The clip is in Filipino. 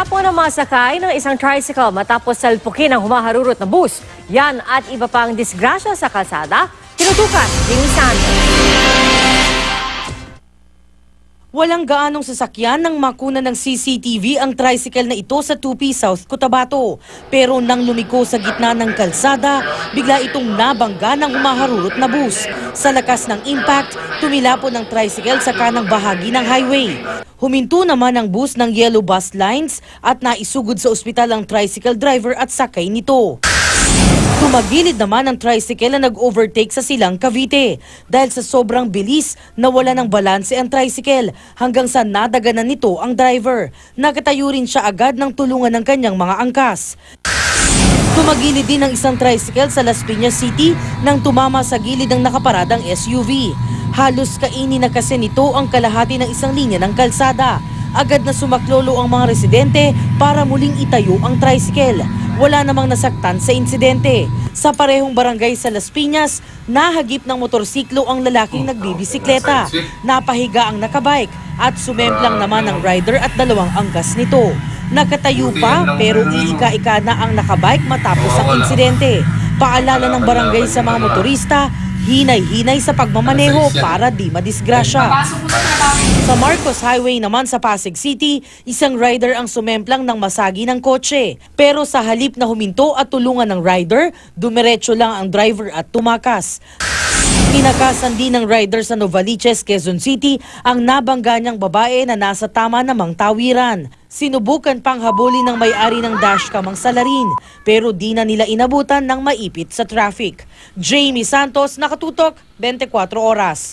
Natapon ang mga sakay ng isang tricycle matapos salpukin ang humaharurot na bus. Yan at iba pang disgrasya sa kalsada, tinutukan Jimmy Santos. Walang gaanong sasakyan nang makuna ng CCTV ang tricycle na ito sa Tupi, South Cotabato. Pero nang lumiko sa gitna ng kalsada, bigla itong nabangga ng humaharurot na bus. Sa lakas ng impact, tumilapon ang tricycle sa kanang bahagi ng highway. Huminto naman ang bus ng Yellow Bus Lines at naisugod sa ospital ang tricycle driver at sakay nito. Tumagilid naman ang tricycle na nag-overtake sa Silang, Cavite. Dahil sa sobrang bilis, nawala ng balanse ang tricycle hanggang sa nadaganan nito ang driver. Nakatayo rin siya agad ng tulungan ng kanyang mga angkas. Tumagilid din ang isang tricycle sa Las Piñas City nang tumama sa gilid ng nakaparadang SUV. Halos kainin na kasi nito ang kalahati ng isang linya ng kalsada. Agad na sumaklolo ang mga residente para muling itayo ang tricycle. Wala namang nasaktan sa insidente. Sa parehong barangay sa Las Piñas, nahagip ng motorsiklo ang lalaking nagbibisikleta. Napahiga ang nakabike at sumemplang naman ang rider at dalawang angkas nito. Nakatayo pa pero iika-ika na ang nakabike matapos ang insidente. Paalala ng barangay sa mga motorista, hinay-hinay sa pagmamaneho para di madisgrasya. Sa Marcos Highway naman sa Pasig City, isang rider ang sumemplang ng masagi ng kotse. Pero sa halip na huminto at tulungan ng rider, dumiretso lang ang driver at tumakas. Tinakasan din ng rider sa Novaliches, Quezon City ang nabangga niyang babae na nasa tama namang tawiran. Sinubukan pang habulin ng may-ari ng dashcam ang salarin pero di na nila inabutan ng maipit sa traffic. Jamie Santos, Nakatutok, 24 Oras.